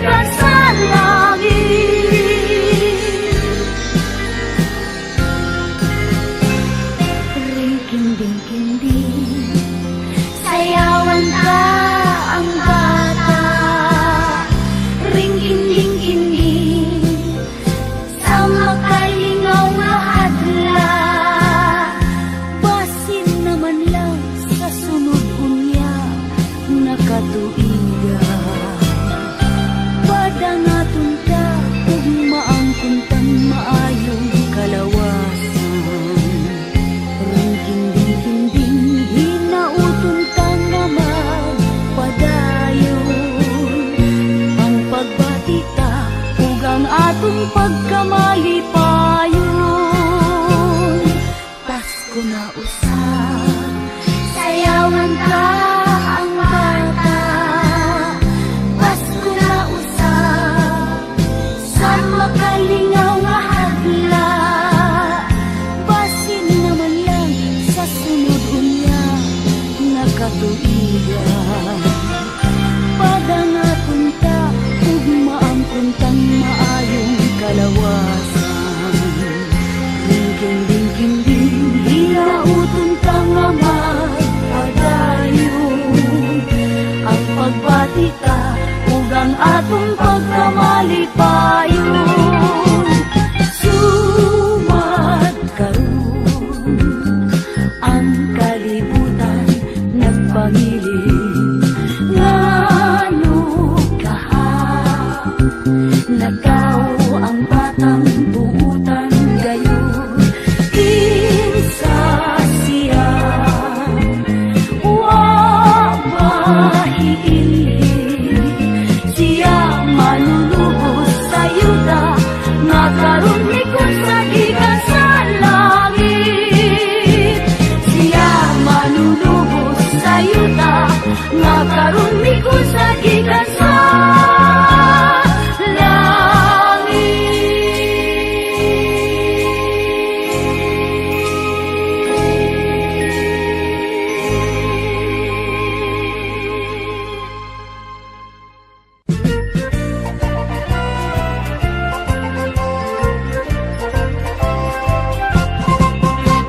gikan sa langit. Ring-king-ding-king-ding, sayawan ka ang bata. Ring-king-ding-king-ding, sa makalingaw nga hadla. Basin naman lang sa sunod unya nakatuiga. Padangaton ka ug maangkuntan maayong kalawasan. Ring-king-ding-king-ding, hinauton ka nga magpadayon. Ang pagbati ta ug ang atong pagkamalipayon. Pasko na usab, sayawan ka ang bata. Pasko na usab, sa makalingaw nga hadla. Basin naman lang sa sunod unya nakatuiga. Padangaton ka ug maangkuntang maayong kalawasan. Ring-king-ding-king-ding, hinauton ka nga magpadayon. Ang pagbati ka ug ang atong pagkamalipayon. Sumad karon ang kalibutan nagpangiling. Ngano kaha nagaw ang batang buutan gayon. Kinsa siya wa mahiili, siya manunubos sa yuta nga karon mikot sa gikan sa langit. Siya manunubos sa yuta nga karon mikot sa gikan sa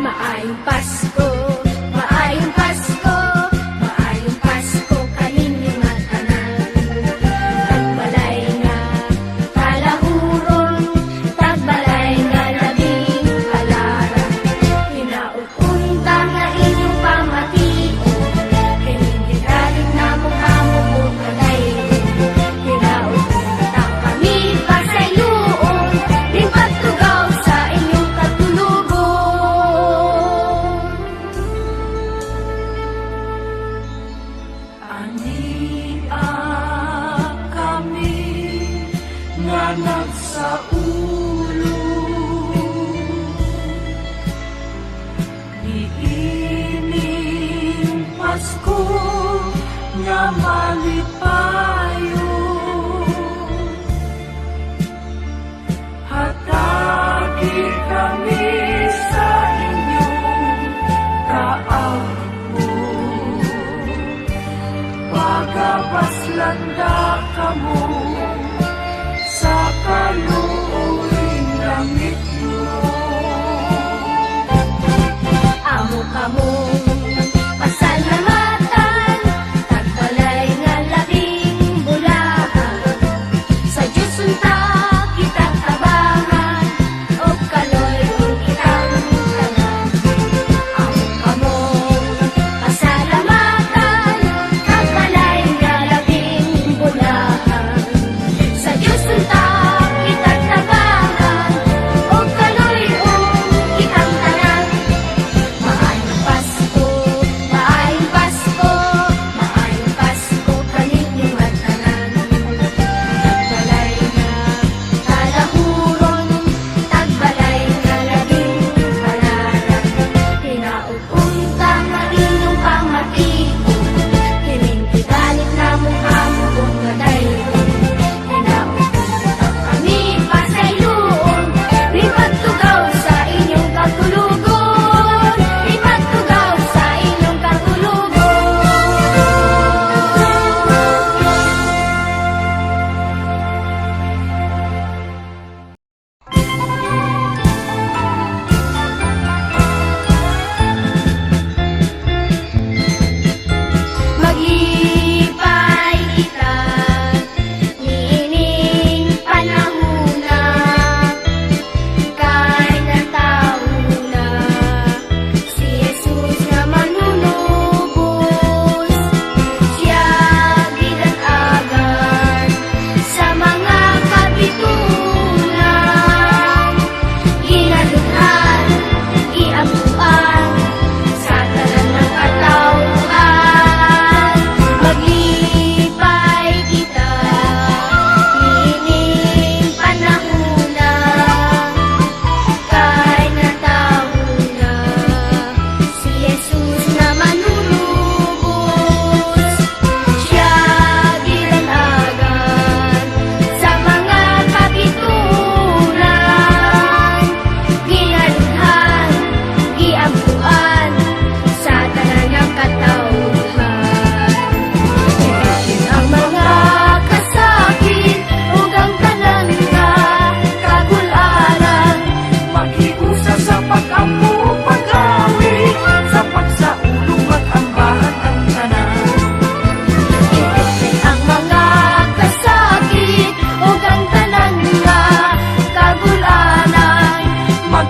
Maayong Pasko, maayong Pasko, maayong Pasko kaninyo nga tanan. Tagbalay nga kalahuron, tagbalay nga labing kalara. Hinaupunta nga inyong pamation, kinigiraling na mong among kadayon. Hinaupunta kami pasayloon, ning pagtugaw sa inyong katulugon. Ania kami nga nagsaulo, diining Pasko nga malipayo. Hatagi kami sa inyong kaawko, pagapaslanda kamo sa kaluoy langit mo. Amo kamong pasalamatan, tagbalay nga labing bulahan. Sa Diyos unta kitang tabangan, o kaloy kung kitang tanan. Amo kamong pasalamatan, tagbalay nga labing bulahan.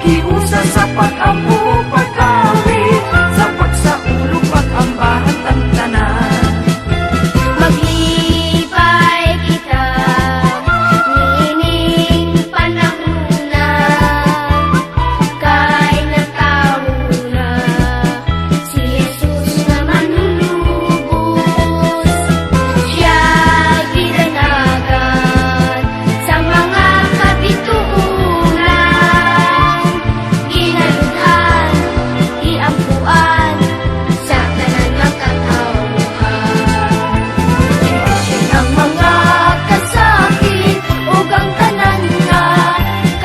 Makiusa sa pag-ampo, pag-awit, sa pagsaulog, pag-ambahan ang tanan. Maglipay kita, niining panahuna, kay natawo na si Jesus na manlulubos. Siya ginanagan sa mga kabituunan, ginalughan, iampuan sa tanan makatawhan. Ang mga kasakit ug ang tanan nga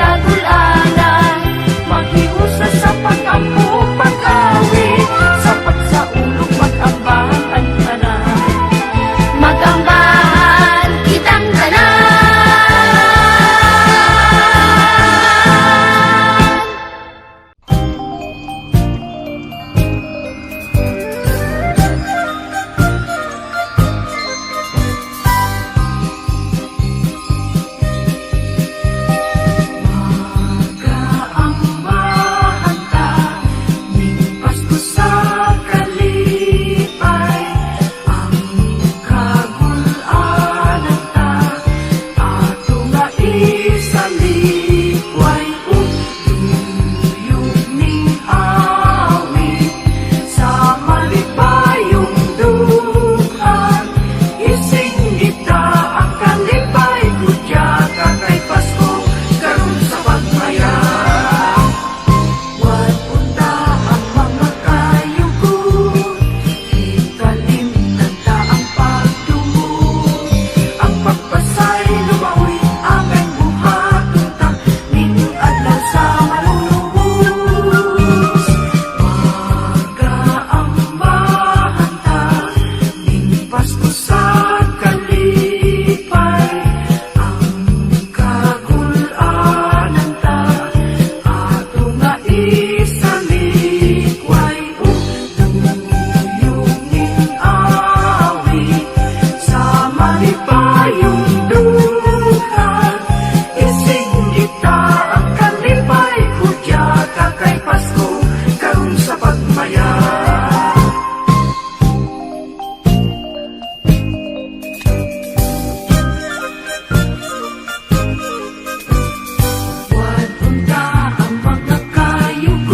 kagulanan, makiusa sa pag-ampo, pag-awit, sa pagsaulog, pag-ambahan ang tanan. Magambahan kitang tanan. Kaambahan ta, ning Pasko sa kalipay, ang kagulanan ta, ato nga isalikway, ug tuyog ning awit, sa malipayong dughan, isinggita ang kalipay, kudya ka kay Pasko, karon sa pagmaya. Huwag punta ang mga kayugot, ikalimtan ta ang pagdumog, ang pagpasay lumaoy aming buhaton ta, ning adlaw sa malulubos. Magaambahan ta, ning Pasko sa kalipay, ang kagulanan ta, ato nga isalikway, ug tuyog ning awit, sa malipayong dughan, isinggita ang kalipay, kudya ka kay Pasko, karon sa pagmaya. Huwag punta ang mga kayugot,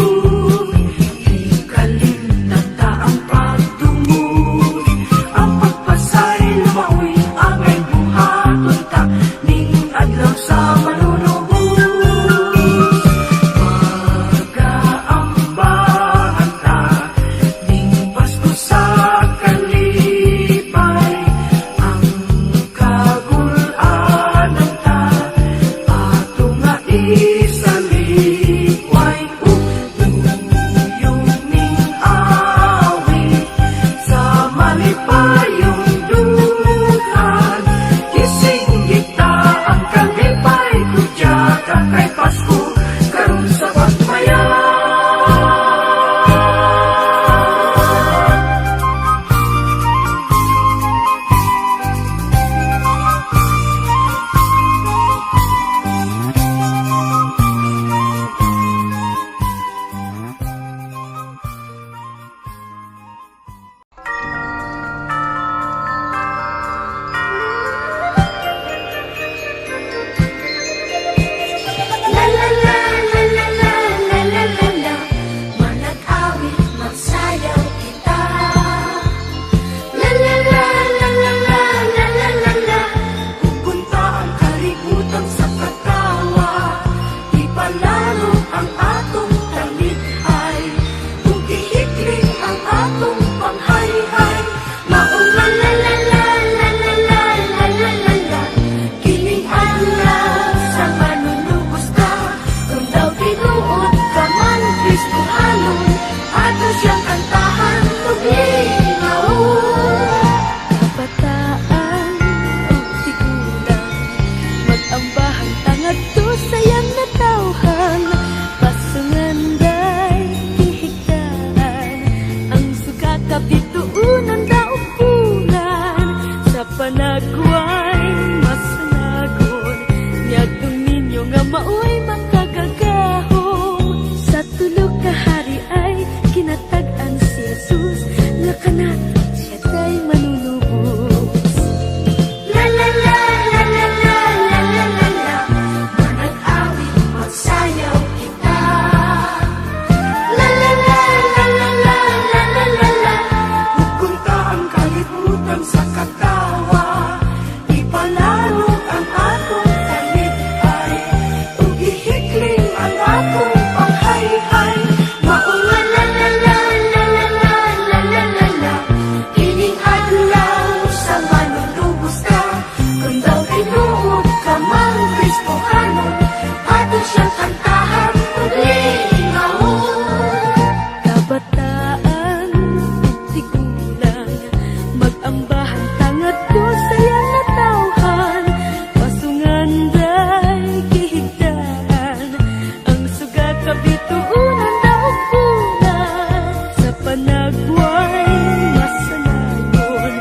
tuunan daw punan sa panagway masanayon.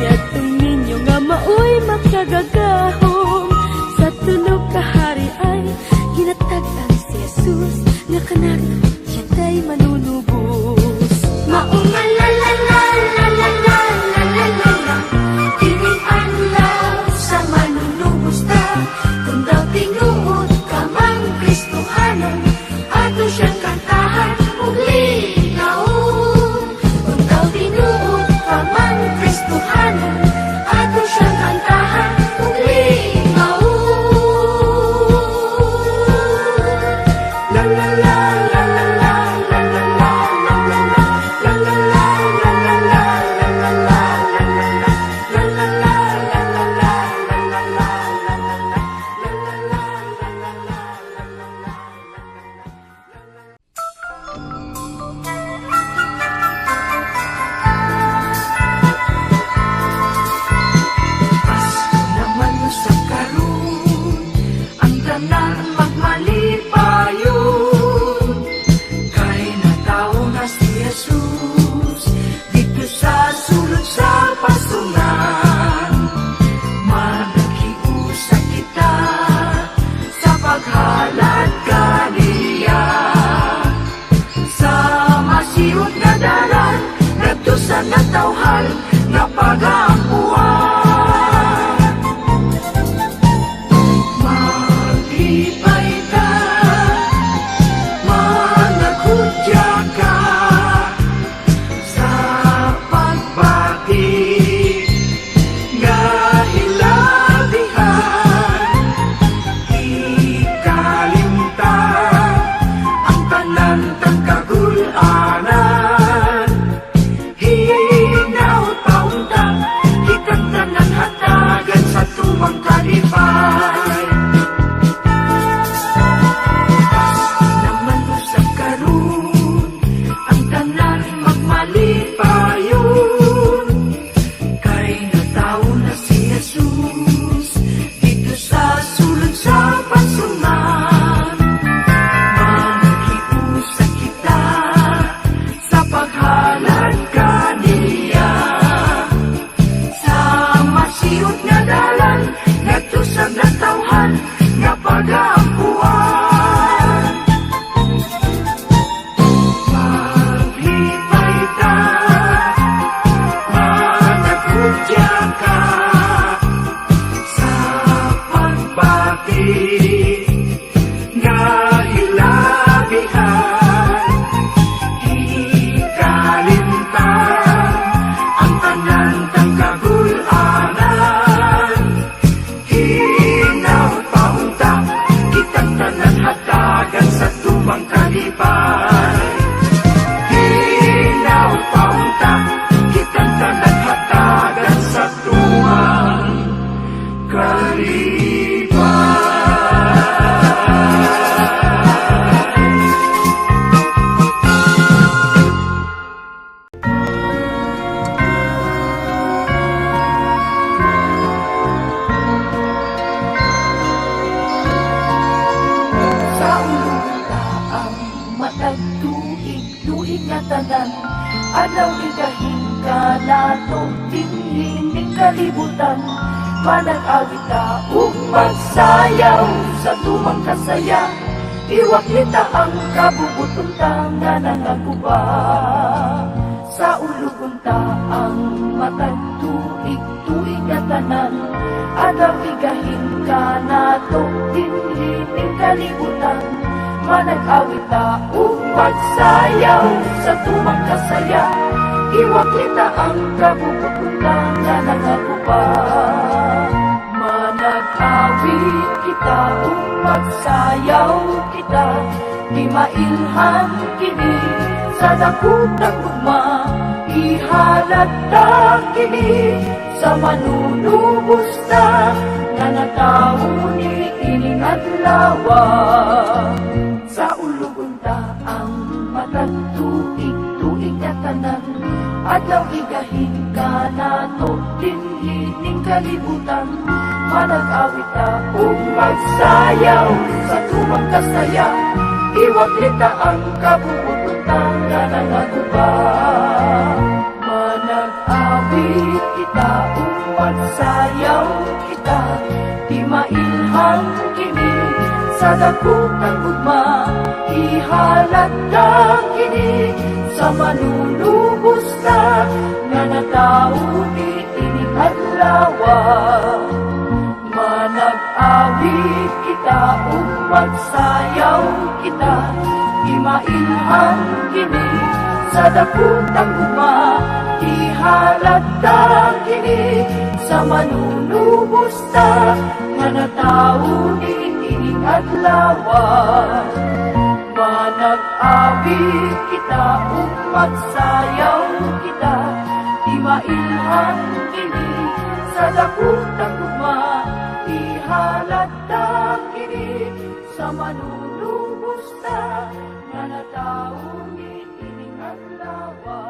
Yatong ninyo nga maoy makagagahom sa tulog kahari ay ginatag-an si Jesus nga kanak siya tay manunubos. Maong la la la la la la la la la la, tining adlaw sa manunubos ta. Kung daw tinuod ka mang Kristohanon, ato siyang kantahan ug linawon. Kung daw tinuod ka mang Kristohanon, ato siyang kantahan ug linawon. La la la la la la la la la la la la. La la la la la la la la la la la la. La la la la la la la la la la la la la. La la la la la la la Pasko naman sa karon, ang tanan magmalipayon. Kay natawo na si Jesus dito sa sulod sa pasungan. Manakiusa kita sa paghalad kaniya. Sa masiot nga dalan, ngadto sa natawhan nga pag-aampuan. Maglipay ka, managkudya ka sa pagbati nga hilabihan. Ikalimtan ang tanan kang kagulanan. Hinaw taunta, kitang tanan hatagan sa tumang kalipay. Naman mo sa karon, ang tanan magmalipayon. Kay natawo na si Jesus dito sa sulod sa pasungan. Manakiusa kita sa paghalad kaniya. Sa masiot nga dalan, ngadto sa natawhan nga pag-aampuan. Maglipay ka, managkudya ka sa pagbati nga hilabihan. Ikalimtan ang tanan kang kagulanan. Hinaw paunta, kitang tanan hatagan sa tumang kalipay. Hinaw paunta, kitang tanan hatagan sa tumang kalipay. Sa ulong taang matagtuig-tuig nga tanan, adlaw igahin ka nato dinhining kalibutan. Manag-awit ta ug magsayaw sa tumang kasaya. Iwak nita ang kabubuton ta nga nangaguba. Sa ulugon ta ang matagtuig-tuig nga tanan, adlaw igahin ka nato dinhining kalibutan. Manag-awit ta ug magsayaw sa tumang kasaya. Iwak nita ang kabubuton ta nga nangaguba. Manag-awit kita ug magsayaw kita, di mailhan kini sa dakutang gugma. Ihalata kini sa manunubos ta nga natawo ni ining adlawa. Sa ulugon ta ang matagtuig-tuig nga tanan, adlaw igahin ka nato dinhining kalibutan. Manag-awit ta ug magsayaw sa tumang kasaya. iwaglita ang kabubutuntang na nangaguba. Manag-awit kita, umat sayaw kita, di mailhang kini sa dakutang ugma. Ihalata kini sa manunubos na nga natao di ining adlawa. Manag-awit kita, magsayaw kita, di mailhang kini sa dakutang ugma. Ihalata kini sa manunubos na nga natao di ining adlawa. Manag-awit kita, magsayaw kita, di mailhang kini sa dakutang ugma. Ihalata kini sa manunubos na nga natao ni ining adlawa.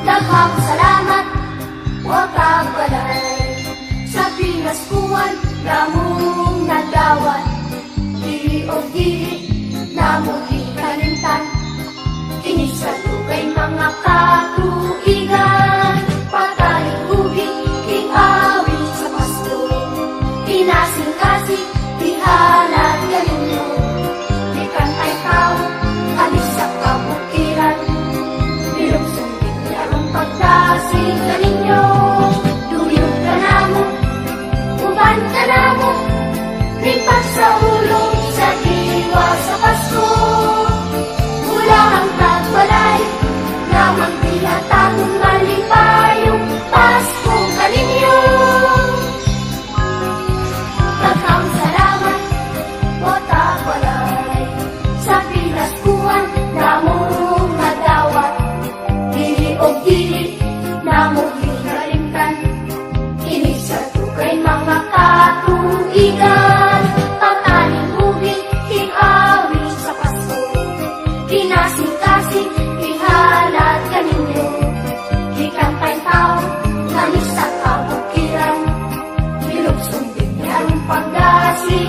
Daghang salamat, wa kabalay sa pinaskuhan namong nadawat. Dili og dili namong ikalimtan, kini sa tugay mga katuigan. Patalig-uging king awit sa pasto, inasing-kasing dihanan galinyo. Di kantay tao, alis sa kabukiran, nilungsungin yarong pagdasing galinyo. Duyog ka namo,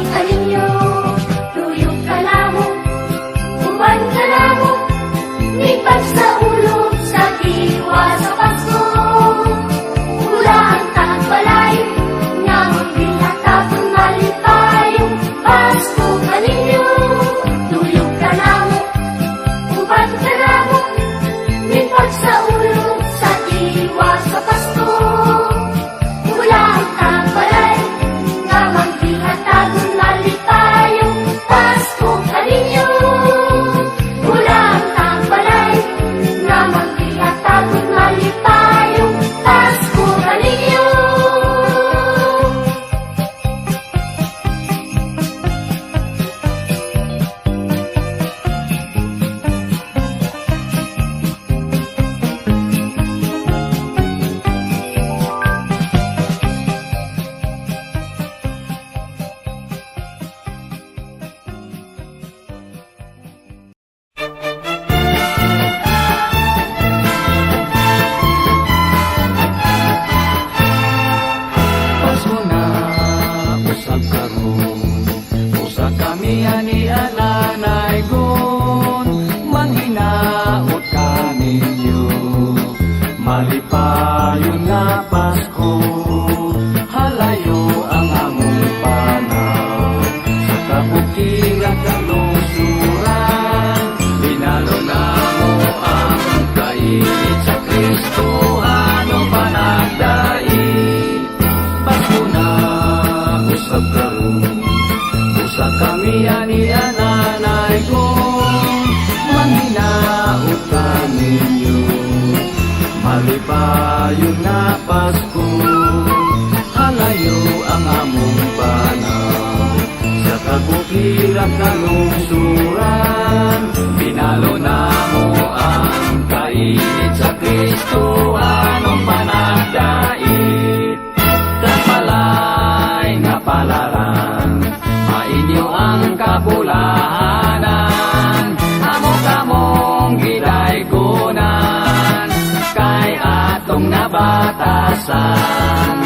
kaninyo, tuyok kalamo, uban kalamo, may pagsaulog sa diwa sa Pasko. Mula ang tagbalay, nga magbihatapon malipayong Pasko kaninyo, tuyok kalamo, uban kalamo, may pagsaulog sa diwa sa Pasko. Mula ang tagbalay, nga magbihatapon malipayong Pasko kaninyo. Mula ang tagbalay, nga magbihatapon malipayong Pasko kaninyo. Pasko na, usag karon, usag kami ani ananay gon, manghinaot kaninyo, malipayon nga Pasko, halayo ang among panaw, sa kabukiran kalusuran, binalo na mo ang kainit sa Kristo, ano panagdait. Pasko na, usag karon, usag kami ani ananay ko, manghinaot kaninyo, malipayon na Pasko, halayo ang among panaw, sa kabukiran kalungsuran, binalo na mo ang kainit sa Kristo, anong panagdait. Kapalay nga palaran, mainyo ang kabulahanan, amo kamong gidaygunan, kay atong nabatasan,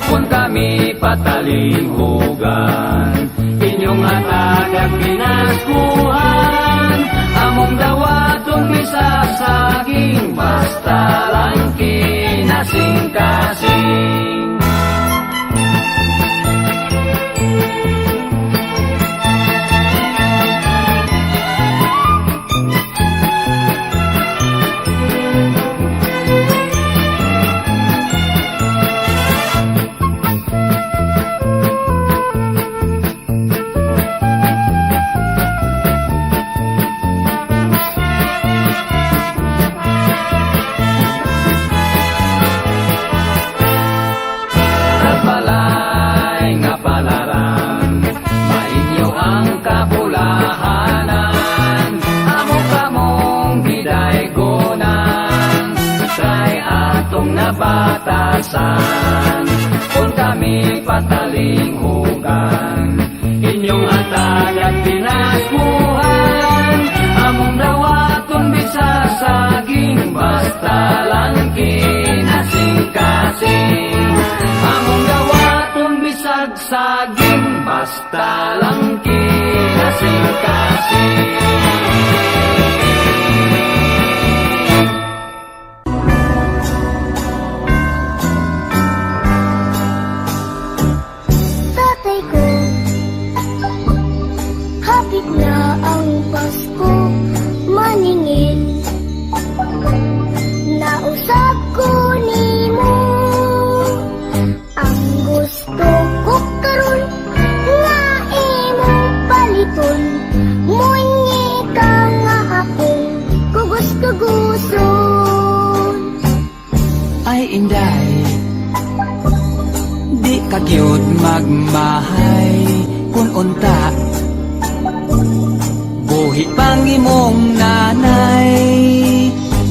kung kami patalinghugan, inyong atagag pinaskuhan, among dawatong misasaging, basta lang kinasing-kasing. Kapalay nga palaran, mainyo ang kabulahanan, amo kamong gidaygunan, kay atong nabatasan, kung kami patalinghugan, inyong atagad pinaskuhan, among dawatong bisasaging, basta lang kinasing-kasing. Among dawatong bisagsaging, basta lang kinasing-kasing. Tatay ko, hapit na ang Pasko, maningil. Nausap ko nimo, ang gusto ko karon nga imong paliton, munyi ka nga akong kugos-kuguson. Ay inday, di ka gyud magmahay, kun unta, buhi pang imong nanay.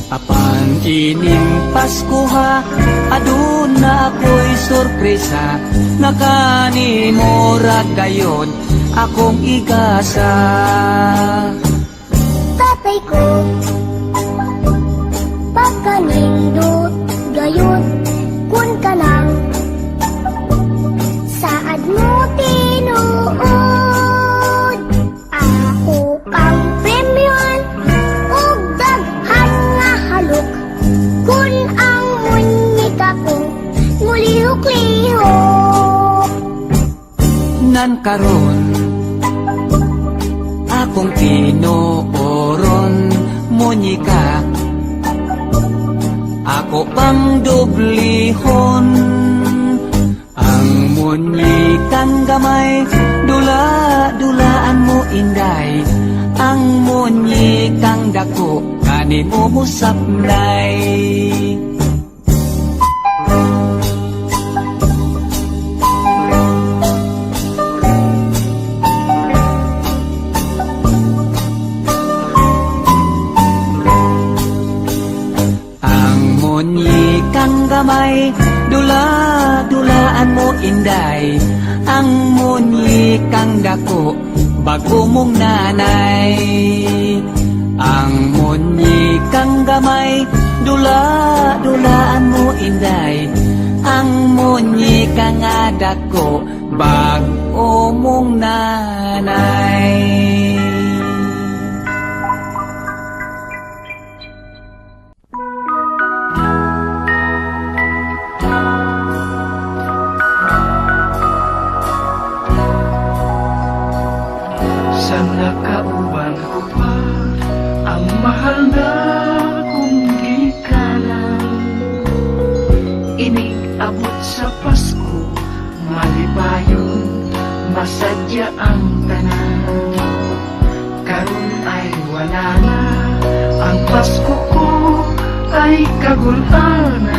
Apan ining Pasko ha, aduna ako'y sorpresa, nga kanimo ra gayod akong igasa. Tatay ko, pagkanindot gayon kun ka lang, saad mo tinuod karon akong tinuoron munyika ako pang dublihon ang munyikang gamay dula-dulaan mo inday ang munyikang dako kanimo musapnay munyikang gamay dula-dulaan mo inday ang munyikang dako bago mong nanay ang munyikang gamay dula-dulaan mo inday ang munyikang dako bago mong nanay. Sa nakauban ko pa ang mahal na kong ikalan. Inig-abot sa Pasko, malibayon, masadya ang tanan. Karon ay wala na, ang Pasko ko ay kagulanan.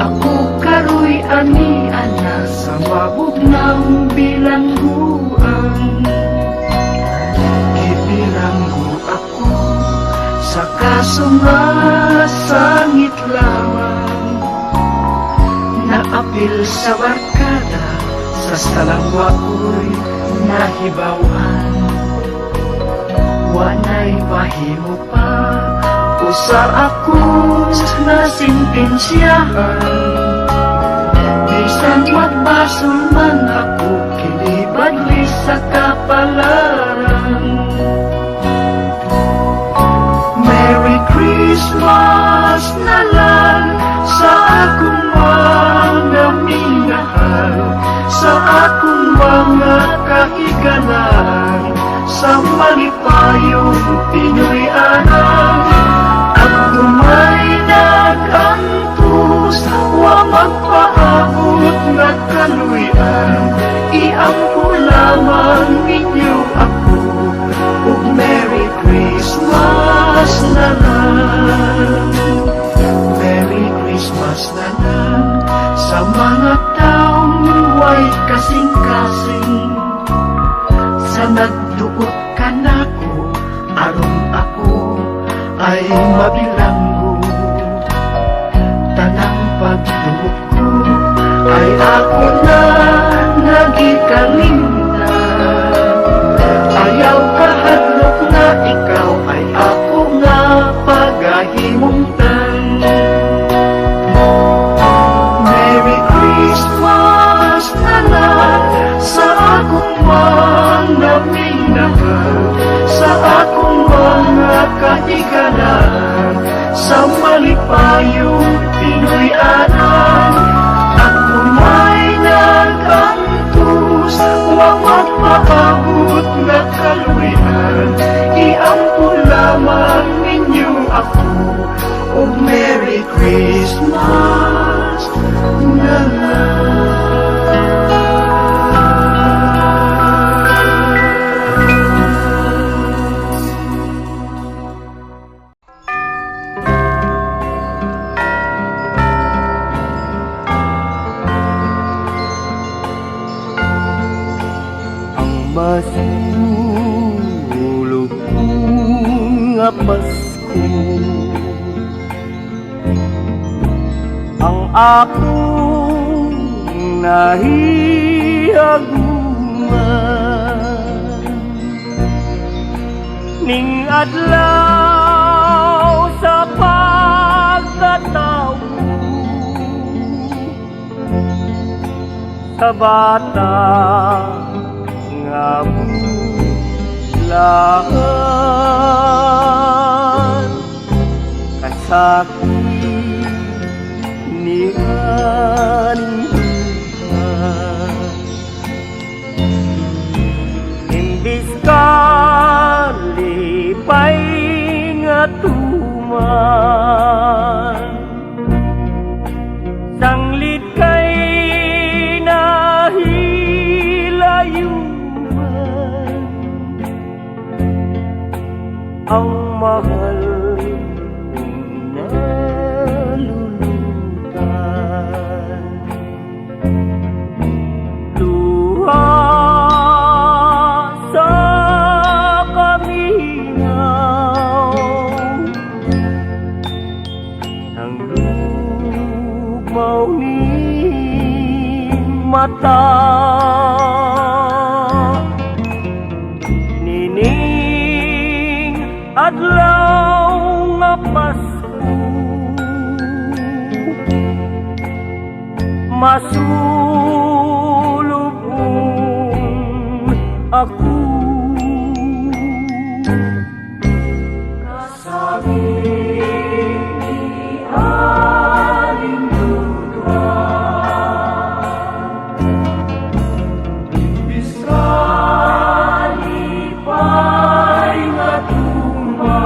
Ako karoy ani-ana sa mabog ng bilangguan. Ibilanggo ako sa kasumasangit lamang. Naapil sa barkada, sa salangwa ko'y nahibawan. Wanay mahimo pa usa ako na sintensyahan. Bisan magbasol man ako, kinibadli sa kapalaran. Merry Christmas na lang sa akong mga minahal, sa akong mga kahigalan, sa malipayong Pinoy anang. At tumay nag-antos, wa magpaabot na kaluyan. Iampo lamang ninyo ako, ug Merry Christmas na lang. Merry Christmas na lang sa mga taong way kasing-kasing. Sa nagduot ka nako, aron ako ay mabilanggo. Tanang pagduot ko ay ako na nagikalimtan. Ayaw kahadlok na ikaw ay ako nga pagahimungtan. Merry Christmas na lang sa akong mga minahal, sa akong mga kahigalan, sa malipayong Pinoy anan. At tumay nag-antos, wa magpaabot na kaluyan. Iampo lamang ninyo ako, ug Merry Christmas na lang. Masulog nga Pasko ang akong nahihaguman ning adlaw sa pagkatao sa bata nga bulaan kasakit ni Anihan pay nga tuman, sanglit kay nahilayuman, ang mahal kong nalulutan. Luha sa kaminaw ng lugmaw ni mata, nining adlaw nga Pasko, masulubong ako. Kasabing ni Aling Dudwa, imbis ka lipay nga tuman,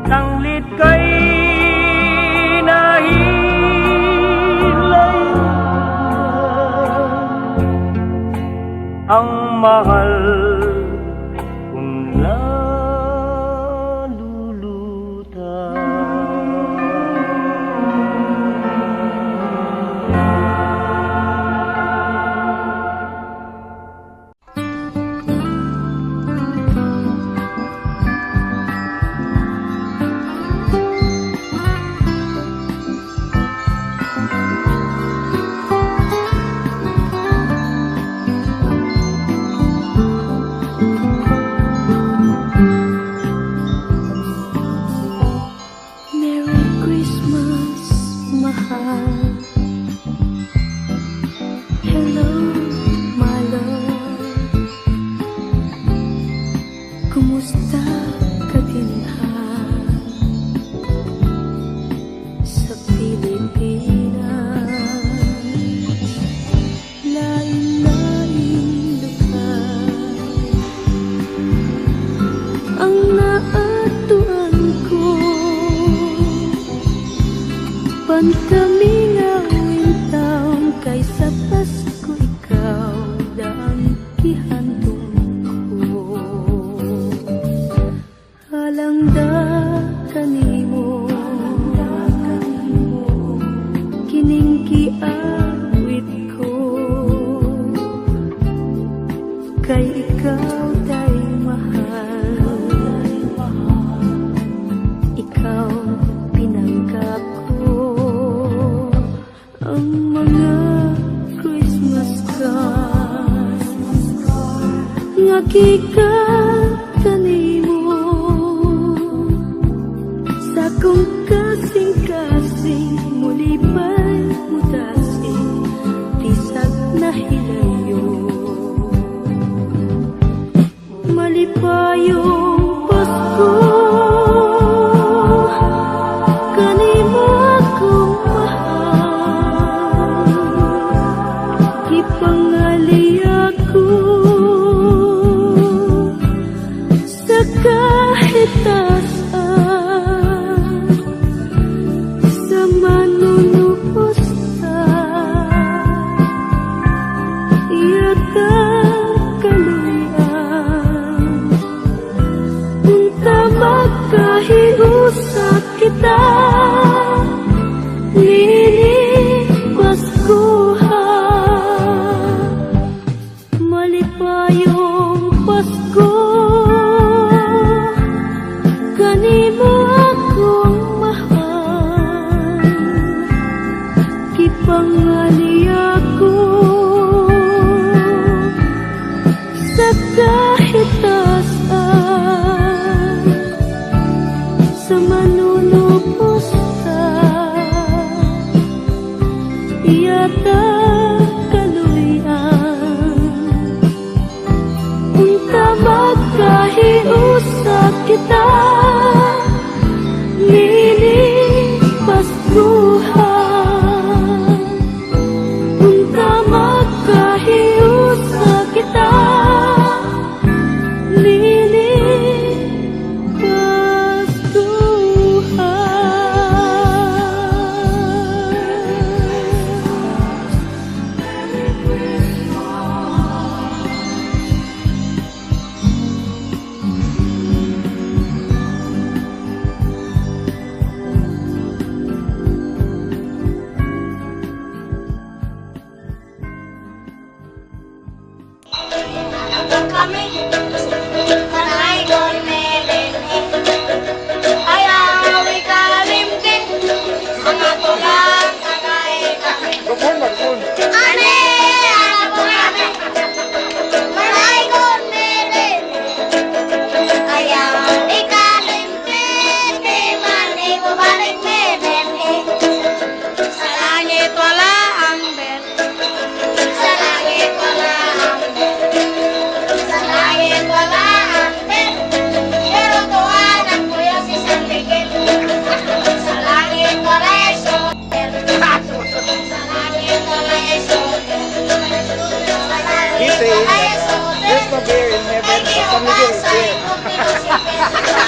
sanglit kay ang mahal kong Merry Christmas, mahal. Hello, my love. Kumusta ka dinhan sa Pilipinas? Lain-lain lugar ang naatuan ko. Pantaming awin taong kaysa Pasko, ikaw daan gihandong ko. Halangda kanimo, kining giawit ko, kay ikaw day mahal, ikaw pinanggap ko. Ang mga Christmas cards nga gikan kanimo, sa kong kasing-kasing mulipay mutasing tisag na hilayo. Malipayong Pasko, kanimo akong mahal, ipangali ako sa kahit tasan, sa manunubos ka, iyatang kaluyan, unta magkahiusa kita, nini Paskuhan. kami. Sanay kon merene. Ayaw ikalimtin. Mga tulang tagay kami. Ane, anak ko kami. Sanay kon merene. Ayaw ikalimtin. Di man ibabalik merene. Sa langit wala ang bet. Sa langit wala ang bet. Sa langit wala ang bet. Pero tuwan ang kuya si San Miguel. Sa langit wala ay soter. Sa langit wala ay soter. Sa langit wala ay soter. There's no bear in heaven, Ay but San Miguel is giubasay there. kung pinusipin.